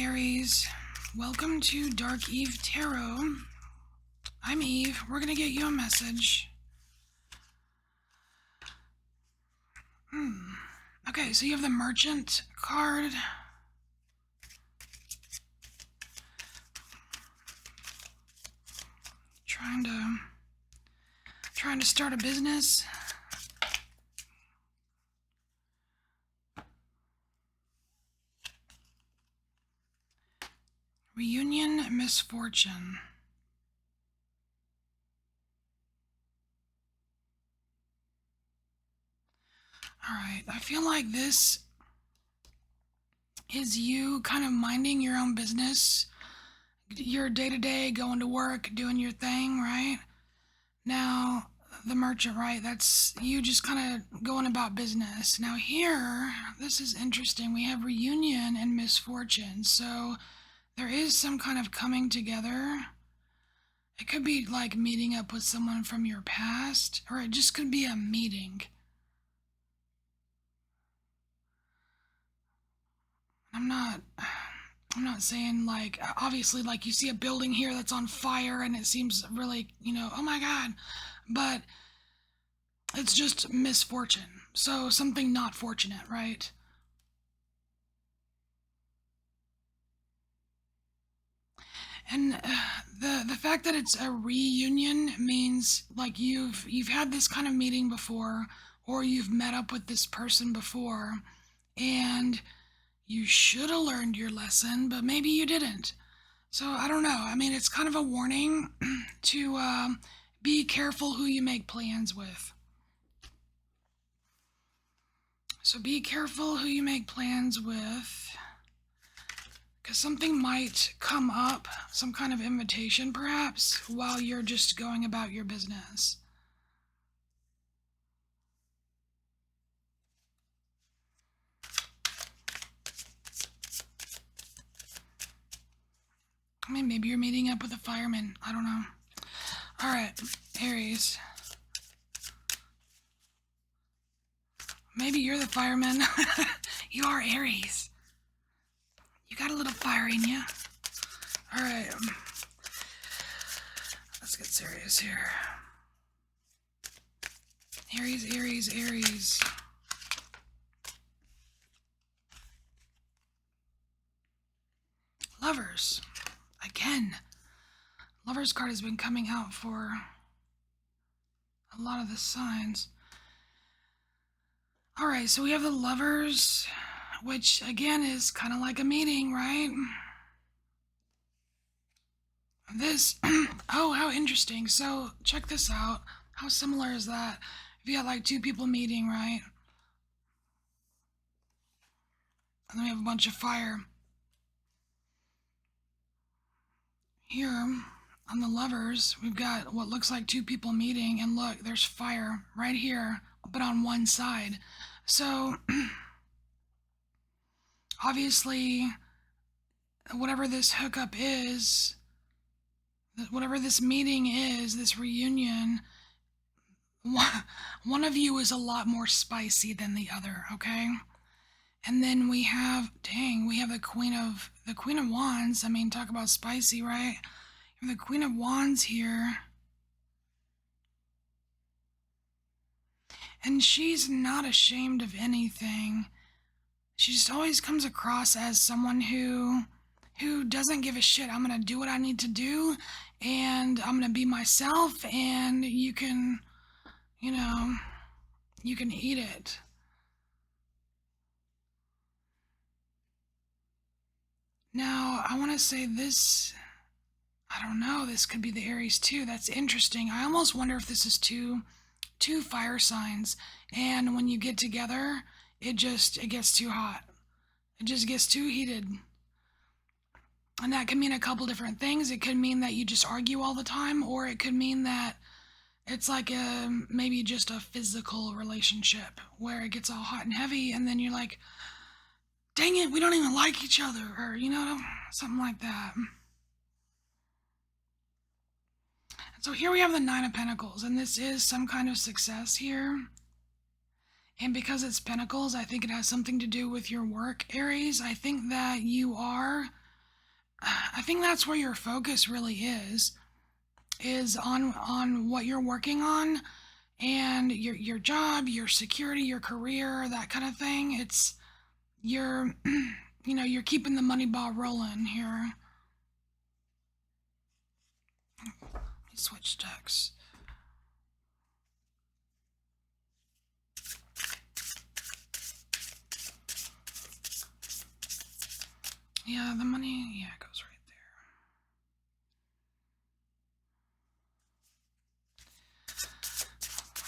Aries, welcome to Dark Eve Tarot. I'm Eve. We're going to get you a message. Okay, so you have the Merchant card. Trying to start a business. Reunion, misfortune. Alright, I feel like this is you kind of minding your own business. Your day-to-day, going to work, doing your thing, right? Now, the Merchant, right? That's you just kind of going about business. Now here, this is interesting. We have reunion and misfortune. So there is some kind of coming together. It could be like meeting up with someone from your past, or it just could be a meeting. I'm not saying like, obviously, like you see a building here that's on fire and it seems really, oh my God, but it's just misfortune. So something not fortunate, right? And the fact that it's a reunion means like you've had this kind of meeting before, or you've met up with this person before, and you should have learned your lesson, but maybe you didn't. So I don't know. I mean, it's kind of a warning to be careful who you make plans with. So be careful who you make plans with, because something might come up, some kind of invitation perhaps, while you're just going about your business. I mean, maybe you're meeting up with a fireman. I don't know. All right, Aries. Maybe you're the fireman. You are Aries. You got a little fire in you. All right. Let's get serious here. Aries, Aries, Aries. Lovers. Again. Lovers card has been coming out for a lot of the signs. All right, so we have the Lovers, which again is kind of like a meeting, right? This, oh, how interesting. So check this out. How similar is that? If you had like two people meeting, right? And then we have a bunch of fire. Here, on the Lovers, we've got what looks like two people meeting, and look, there's fire right here, but on one side. So, obviously, whatever this hookup is, whatever this meeting is, this reunion, one of you is a lot more spicy than the other, okay? And then we have, we have the Queen of Wands. I mean, talk about spicy, right? The Queen of Wands here. And she's not ashamed of anything. She just always comes across as someone who doesn't give a shit. I'm gonna do what I need to do, and I'm gonna be myself, and you can eat it. Now, I want to say this, I don't know, this could be the Aries too. That's interesting. I almost wonder if this is two fire signs, and when you get together, it gets too hot. It just gets too heated. And that can mean a couple different things. It could mean that you just argue all the time, or it could mean that it's like maybe just a physical relationship where it gets all hot and heavy, and then you're like, dang it, we don't even like each other, or, something like that. So here we have the Nine of Pentacles, and this is some kind of success here. And because it's Pentacles, I think it has something to do with your work, Aries. I think that you are I think that's where your focus really is on what you're working on, and your job, your security, your career, that kind of thing. It's you're you're keeping the money ball rolling here. Let me switch decks. Yeah, the money, yeah, it goes right there.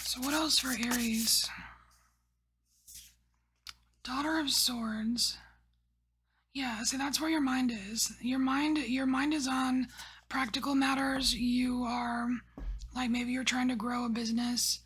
So what else for Aries? Daughter of Swords. Yeah, see that's where your mind is. Your mind is on practical matters. You are like maybe you're trying to grow a business.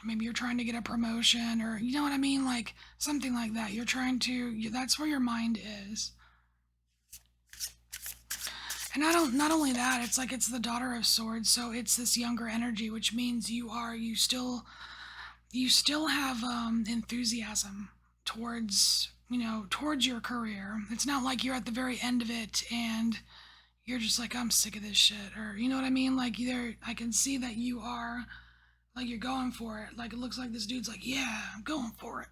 Maybe you're trying to get a promotion or you know what I mean, like something like that. You're trying to that's where your mind is. And not only that, it's like it's the Daughter of Swords, so it's this younger energy, which means you still have enthusiasm towards your career. It's not like you're at the very end of it and you're just like I'm sick of this shit, or you know what I mean. Like either I can see that you are like you're going for it. Like it looks like this dude's like, yeah, I'm going for it.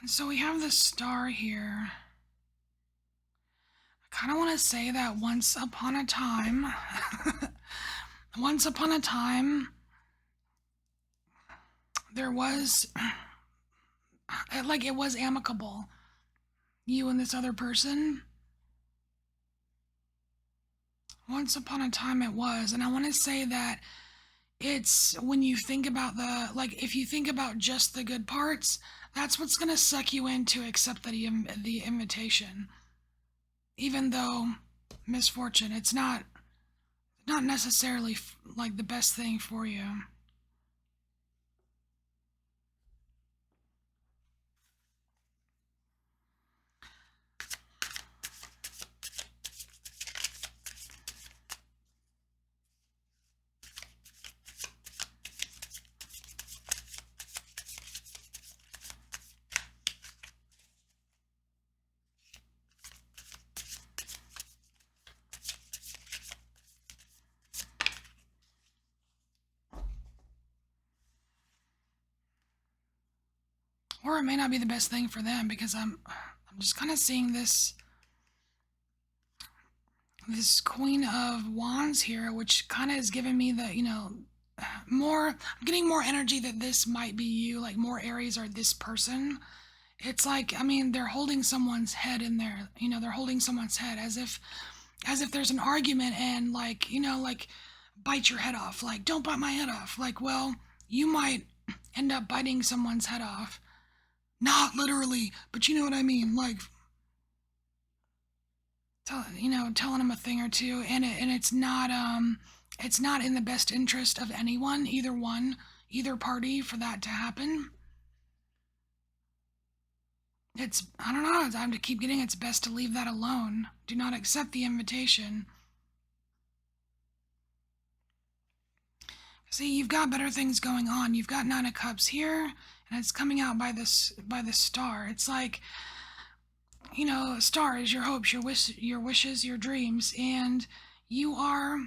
And so we have this star here. I kind of want to say that once upon a time, once upon a time, there was like it was amicable, you and this other person. Once upon a time it was, and I want to say that it's when you think about like if you think about just the good parts, that's what's going to suck you in to accept the invitation. Even though misfortune, it's not necessarily like the best thing for you. Or it may not be the best thing for them because I'm just kind of seeing this Queen of Wands here, which kind of is giving me the, more, I'm getting more energy that this might be you, like more Aries or this person. It's like, I mean, they're holding someone's head in there, they're holding someone's head as if there's an argument and like, like bite your head off, like don't bite my head off. Like, well, you might end up biting someone's head off. Not literally, but you know what I mean, like telling them a thing or two, and it's not in the best interest of anyone, either party, for that to happen. It's I don't know. I'm to keep getting. It's best to leave that alone. Do not accept the invitation. See, you've got better things going on. You've got Nine of Cups here, and it's coming out by the star. It's like star is your hopes, your wishes, your dreams, and you're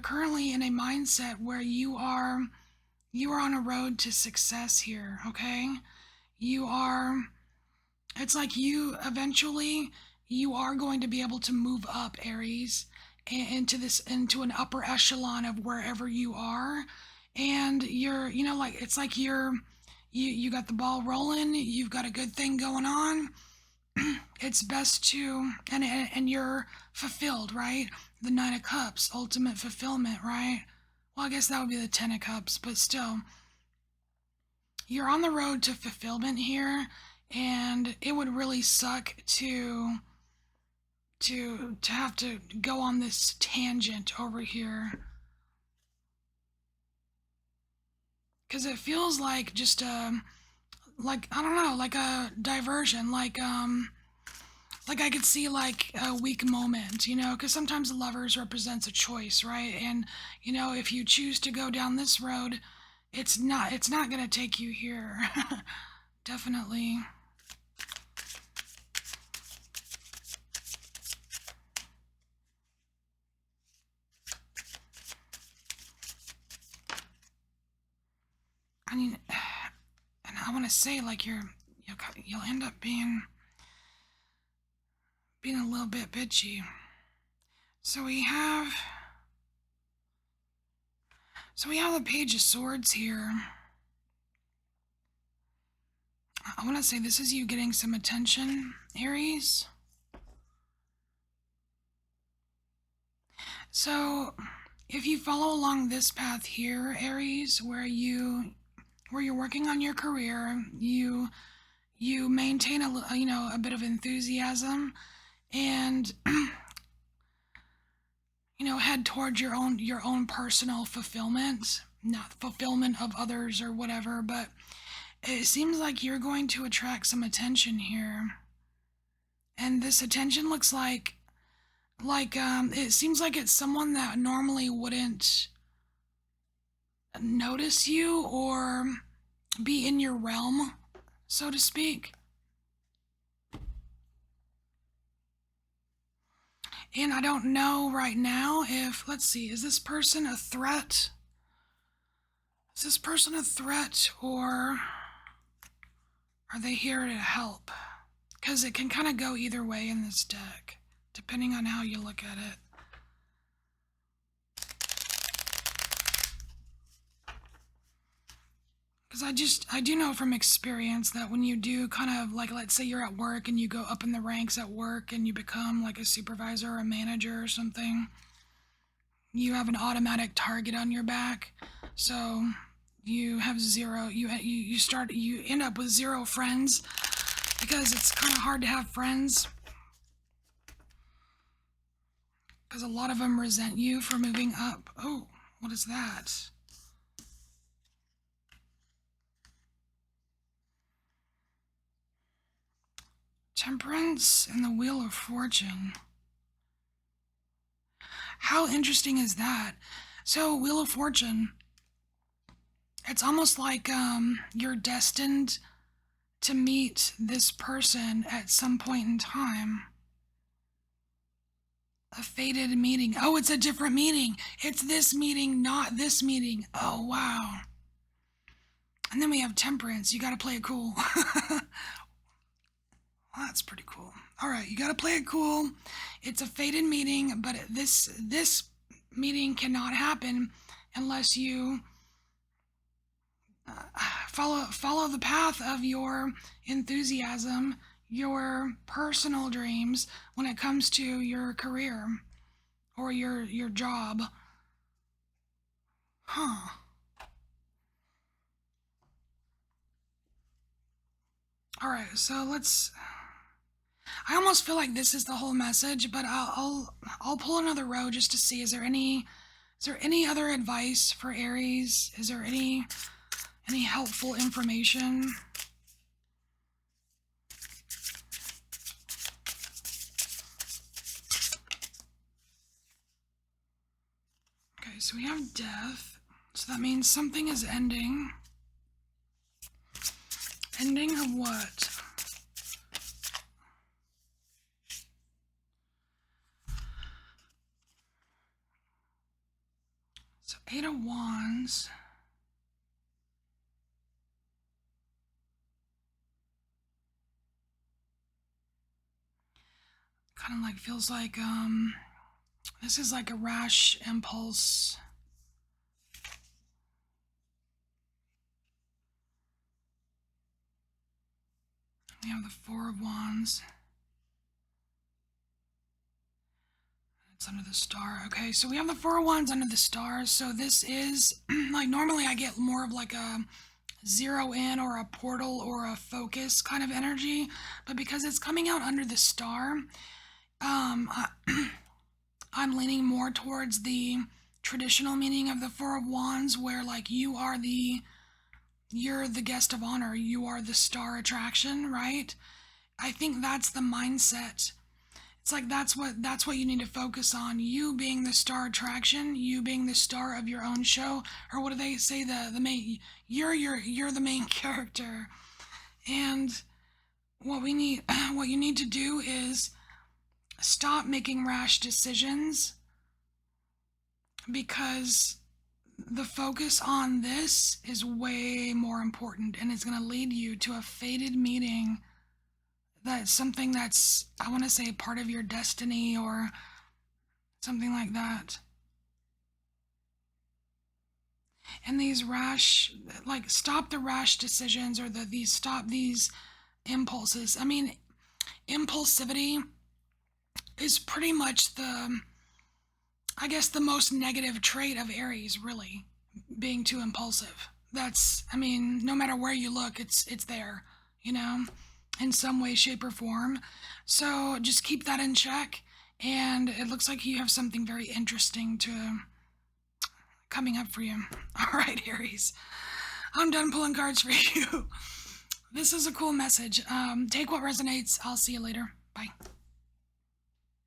currently in a mindset where you are on a road to success here. Okay, you are. It's like you are going to be able to move up, Aries, into an upper echelon of wherever you are, and like it's like you got the ball rolling. You've got a good thing going on. It's best to and you're fulfilled, right? The Nine of Cups, ultimate fulfillment, right? Well, I guess that would be the Ten of Cups, but still, you're on the road to fulfillment here, and it would really suck to have to go on this tangent over here, because it feels like just like I don't know, like a diversion, like I could see like a weak moment, because sometimes lovers represents a choice, right? And if you choose to go down this road, it's not gonna take you here. Definitely. I mean, and I want to say like you'll end up being a little bit bitchy. So we have the Page of Swords here. I want to say this is you getting some attention, Aries. So, if you follow along this path here, Aries, where you're working on your career, you maintain a bit of enthusiasm and head towards your own personal fulfillment, not fulfillment of others or whatever, but it seems like you're going to attract some attention here. And this attention looks like it seems like it's someone that normally wouldn't notice you or be in your realm, so to speak. And I don't know right now if, let's see, is this person a threat? Is this person a threat, or are they here to help? Because it can kind of go either way in this deck, depending on how you look at it. Because I do know from experience that when you do kind of, like, let's say you're at work and you go up in the ranks at work and you become like a supervisor or a manager or something, you have an automatic target on your back. So you have zero, you end up with zero friends because it's kind of hard to have friends because a lot of them resent you for moving up. Oh, what is that? Temperance and the Wheel of Fortune. How interesting is that? So, Wheel of Fortune, it's almost like you're destined to meet this person at some point in time. A fated meeting. Oh, it's a different meeting. It's this meeting, not this meeting. Oh, wow. And then we have Temperance. You gotta play it cool. Well, that's pretty cool. All right, you gotta play it cool. It's a fated meeting, but this meeting cannot happen unless you follow the path of your enthusiasm, your personal dreams when it comes to your career or your job. Huh. All right, so let's. I almost feel like this is the whole message, but I'll pull another row just to see. Is there any other advice for Aries? Is there any helpful information? Okay, so we have death. So that means something is ending. Ending of what? So 8 of Wands. Kind of like feels like this is like a rash impulse. We have the 4 of Wands. It's under the star. Okay, so we have the 4 of Wands under the stars. So this is like normally I get more of like a zero in or a portal or a focus kind of energy, but because it's coming out under the star, I'm leaning more towards the traditional meaning of the 4 of Wands, where like you are the you're the guest of honor. You are the star attraction, right? I think that's the mindset. It's like that's what you need to focus on. You being the star attraction, you being the star of your own show, or what do they say? The main. You're the main character, and what you need to do is stop making rash decisions, because the focus on this is way more important, and it's going to lead you to a fated meeting. That's something that's, I want to say, part of your destiny or something like that. And these rash, like, stop the rash decisions, or stop these impulses. I mean, impulsivity is pretty much I guess, the most negative trait of Aries, really, being too impulsive. I mean, no matter where you look, it's there, you know, in some way, shape, or form. So just keep that in check. And it looks like you have something very interesting coming up for you. All right, Aries. I'm done pulling cards for you. This is a cool message. Take what resonates. I'll see you later. Bye.